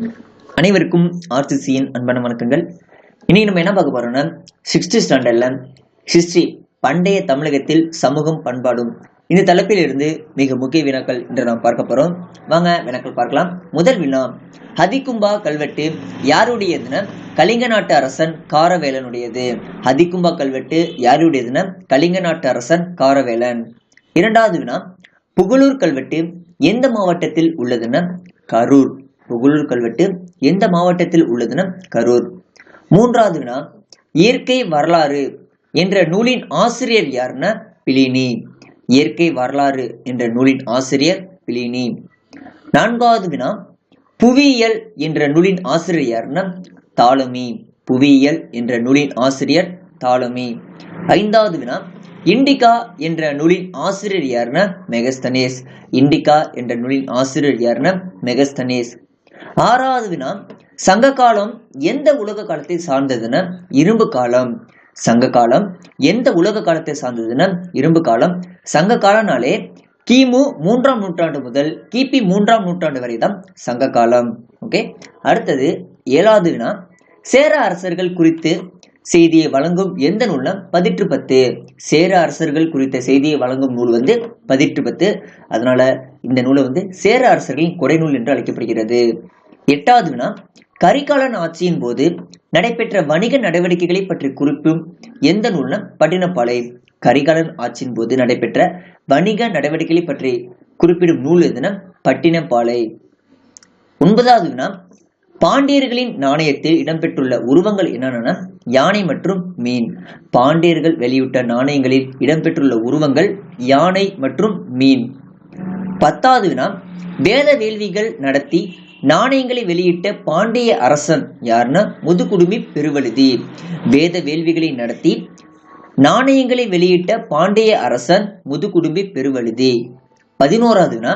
அனைவருக்கும் ஆர்சிசியின் அன்பான வணக்கங்கள். இன்னைக்கு நம்ம என்ன பார்க்க போறோம்னா 6th ஸ்டாண்டர்ட்ல ஹிஸ்டரி பண்டைய தமிழகத்தில் சமூகம் பண்பாடும் இந்த தலைப்பில் இருந்து மிக முக்கிய வினாக்கள் என்று நாம் பார்க்க போறோம். வாங்க வினாக்கள் பார்க்கலாம். முதல் வினா, ஹதிகும்பா கல்வெட்டு யாருடையதுன்னா கலிங்க நாட்டு அரசன் காரவேலனுடையது. ஹதிகும்பா கல்வெட்டு யாருடையதுன்னா கலிங்க நாட்டு அரசன் காரவேலன். இரண்டாவது வினா, புகழூர் கல்வெட்டு எந்த மாவட்டத்தில் உள்ளதுன்னா கரூர். புகழூர் கல்வெட்டு எந்த மாவட்டத்தில் உள்ளதுன்னா கரூர். மூன்றாவது வினா, இயற்கை வரலாறு என்ற நூலின் ஆசிரியர் யாருன்னா பிளினி. இயற்கை வரலாறு என்ற நூலின் ஆசிரியர் பிளினி. நான்காவது வினா, புவியியல் என்ற நூலின் ஆசிரியர் யாருன்னா தாலமி. புவியியல் என்ற நூலின் ஆசிரியர் தாலமி. ஐந்தாவது வினா, இண்டிகா என்ற நூலின் ஆசிரியர் யாருன்னா மெகஸ்தனேஸ். இண்டிகா என்ற நூலின் ஆசிரியர் யாருன்னா மெகஸ்தனேஸ். ஆறாவது வினா, சங்க காலம் எந்த உலக காலத்தை சார்ந்ததுன்னா இரும்பு காலம். சங்க காலம் எந்த உலக காலத்தை சார்ந்ததுன்னா இரும்பு காலம். சங்க காலம்னாலே கிமு 3ஆம் நூற்றாண்டு முதல் கிபி 3ஆம் நூற்றாண்டு வரை தான் சங்க காலம். ஓகே. அடுத்தது 7வது வினா, சேர அரசர்கள் குறித்து செய்தியை வழங்கும் எந்த நூல்னா பதிற்று 10. சேர அரசர்கள் குறித்த செய்தியை வழங்கும் நூல் பதிற்று 10. அதனால இந்த நூலை சேர அரசர்களின் கொடைநூல் என்று அழைக்கப்படுகிறது. 8வது வினா, கரிகாலன் ஆட்சியின் போது நடைபெற்ற வணிக நடவடிக்கைகளை பற்றி குறிப்பும் எந்த நூல்னா பட்டினப்பாலை. கரிகாலன் ஆட்சியின் போது நடைபெற்ற வணிக நடவடிக்கைகளை பற்றி குறிப்பிடும் நூல் எதுனா பட்டினப்பாலை. 9வது வினா, பாண்டியர்களின் நாணயத்தில் இடம்பெற்றுள்ள உருவங்கள் என்னன்னா யானை மற்றும் மீன். பாண்டியர்கள் வெளியிட்ட நாணயங்களில் இடம்பெற்றுள்ள உருவங்கள் யானை மற்றும் மீன். 10வது வினா, வேத வேள்விகள் நடத்தி நாணயங்களை வெளியிட்ட பாண்டிய அரசன் யாருன்னா முதுகுடுமி பெருவழுதி. வேத வேள்விகளை நடத்தி நாணயங்களை வெளியிட்ட பாண்டிய அரசன் முதுகுடுமி பெருவழுதி. 11வது வினா,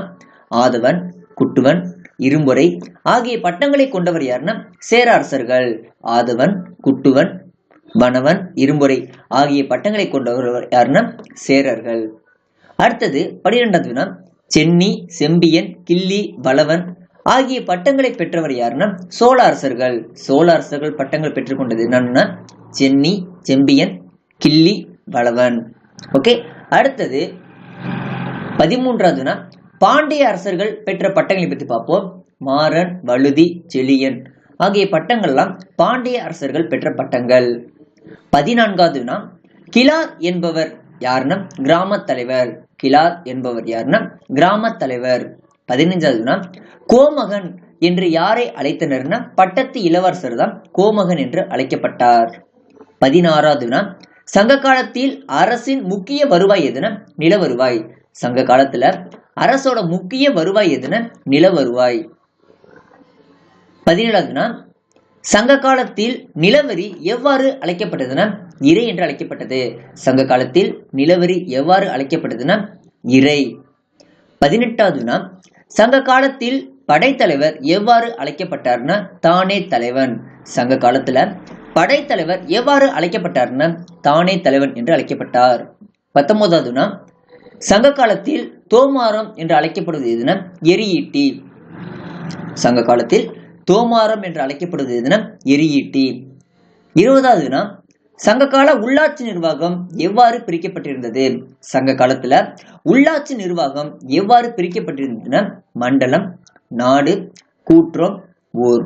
ஆதவன், குட்டுவன், இரும்பொறை ஆகிய பட்டங்களை கொண்டவர் யாருன்னா சேர அரசர்கள். ஆதவன், குட்டுவன், வனவன், இரும்பொறை ஆகிய பட்டங்களை கொண்டவர் யாருன்னா சேரர்கள். அடுத்தது 12வது வினா, சென்னி, செம்பியன், கிள்ளி, வளவன் ஆகிய பட்டங்களை பெற்றவர் யாருன்னா சோழ அரசர்கள். சோழ அரசர்கள் பட்டங்கள் பெற்றுக்கொண்டது என்னன்னா சென்னி, செம்பியன், கிள்ளி, வளவன். ஓகே. அடுத்தது 13வது, பாண்டிய அரசர்கள் பெற்ற பட்டங்களை பற்றி பார்ப்போம். மாறன், வழுதி, செழியன் ஆகிய பட்டங்கள்லாம் பாண்டிய அரசர்கள் பெற்ற பட்டங்கள். 14வது, கிளார் என்பவர் யாருன்னா கிராம தலைவர். கிளார் என்பவர் யாருன்னா கிராம தலைவர். 15வது, கோமகன் என்று யாரை அழைத்தனர்னா பட்டத்து இளவரசர் தான் கோமகன் என்று அழைக்கப்பட்டார். 16வது, சங்க காலத்தில் அரசின் முக்கிய வருவாய் எதுனா நில வருவாய். சங்க காலத்துல அரசோட முக்கிய வருவாய் எதுனா நில வருவாய். 17வது, சங்க காலத்தில் நிலவரி எவ்வாறு அழைக்கப்பட்டதுன்னா இறை என்று அழைக்கப்பட்டது. சங்க காலத்தில் நிலவரி எவ்வாறு அழைக்கப்பட்டதுன்னா இறை. 18வது, சங்க காலத்தில் படைத்தலைவர் எவ்வாறு அழைக்கப்பட்டார்னா தானே தலைவன். சங்க காலத்துல படைத்தலைவர் எவ்வாறு அழைக்கப்பட்டார்னா தானே தலைவன் என்று அழைக்கப்பட்டார். 19வது, சங்க காலத்தில் தோமாரம் என்று அழைக்கப்படுவது எதுனா எரியீட்டி. சங்க காலத்தில் தோமாரம் என்று அழைக்கப்படுவது எதுனா எரியீட்டி. 20வது, சங்ககால உள்ளாட்சி நிர்வாகம் எவ்வாறு பிரிக்கப்பட்டிருந்தது. சங்க காலத்துல உள்ளாட்சி நிர்வாகம் எவ்வாறு பிரிக்கப்பட்டிருந்ததுன்னா மண்டலம், நாடு, கூற்றம், ஊர்.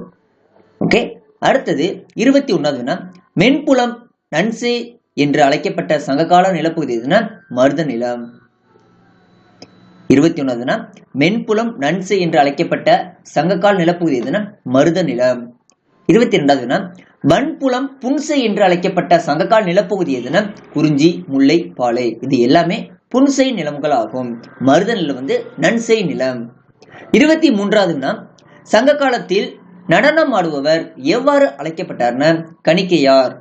ஓகே. அடுத்தது 21வது, மென்புலம் நன்சே என்று அழைக்கப்பட்ட சங்ககால நிலப்பகுதி எதுனா மருத நிலம். 21வது, மென்புலம் நன்சே என்று அழைக்கப்பட்ட சங்ககால நிலப்பகுதி எதுனா மருத நிலம். 22வது, வன்புலம் புன்சை என்று அழைக்கப்பட்ட சங்ககால நிலப்பகுதி எதுனா குறிஞ்சி, முல்லை, பாலை. இது எல்லாமே புன்சை நிலங்கள் ஆகும். மருத நிலம் நன்சை நிலம். 23வது, சங்க காலத்தில் நடனம் ஆடுபவர் எவ்வாறு அழைக்கப்பட்டார்னா கணிக்கையார்.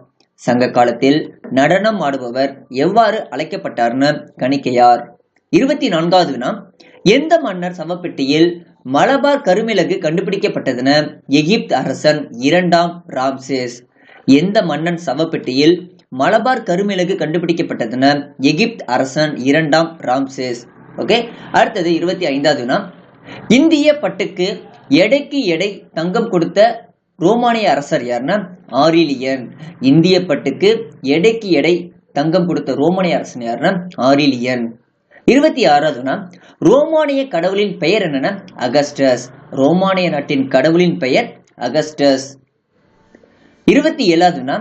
சங்க காலத்தில் நடனம் ஆடுபவர் எவ்வாறு அழைக்கப்பட்டார்னா கணிக்கையார். 24வது, எந்த மன்னர் சவப்பெட்டியில் மலபார் கருமிளகு கண்டுபிடிக்கப்பட்டதுன்னு எகிப்து அரசன் 2ஆம் ராம்சேஸ். எந்த மன்னன் சவப்பெட்டியில் மலபார் கருமிளகு கண்டுபிடிக்கப்பட்டதுன்னு எகிப்து அரசன் 2ஆம் ராம்சேஸ். ஓகே. அடுத்தது 25வது, இந்திய பட்டுக்கு எடைக்கு எடை தங்கம் கொடுத்த ரோமானிய அரசர் யாருன்னா ஆரிலியன். இந்திய பட்டுக்கு எடைக்கு எடை தங்கம் கொடுத்த ரோமானிய அரசன் யாருன்னா ஆரிலியன். 26வது ரோமானிய கடவுளின் பெயர் என்னன்னா அகஸ்டஸ். ரோமானிய நாட்டின் கடவுளின் பெயர் அகஸ்டஸ். 27வது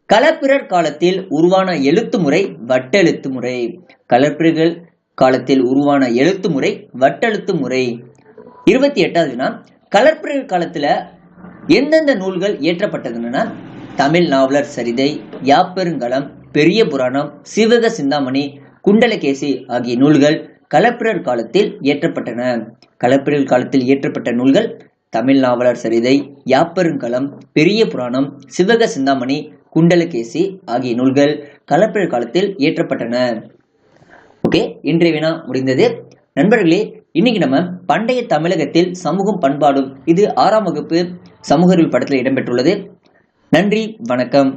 களப்பிரர் காலத்தில் உருவான எழுத்து முறை வட்டெழுத்து முறை. களப்பிரர்கள் காலத்தில் உருவான எழுத்து முறை வட்டெழுத்து முறை. 28வது களப்பிரர் காலத்துல எந்தெந்த நூல்கள் இயற்றப்பட்டதுன்னா தமிழ் நாவலர் சரிதை, யாப்பெருங்கலம், பெரிய புராணம், சிவக சிந்தாமணி, குண்டலகேசி ஆகிய நூல்கள் களப்பிரர் காலத்தில் இயற்றப்பட்டன. களப்பிரர் காலத்தில் இயற்றப்பட்ட நூல்கள் தமிழ் நாவலர் சரிதை, யாப்பெருங்கலம், பெரிய புராணம், சிவக சிந்தாமணி, குண்டலகேசி ஆகிய நூல்கள் களப்பிரர் காலத்தில் இயற்றப்பட்டன. ஓகே, இன்றைய வினா முடிந்தது. நண்பர்களே, இன்னைக்கு நம்ம பண்டைய தமிழகத்தில் சமூகம் பண்பாடும் இது 6ஆம் வகுப்பு சமூக அறிவியல் படத்தில் இடம்பெற்றுள்ளது. நன்றி, வணக்கம்.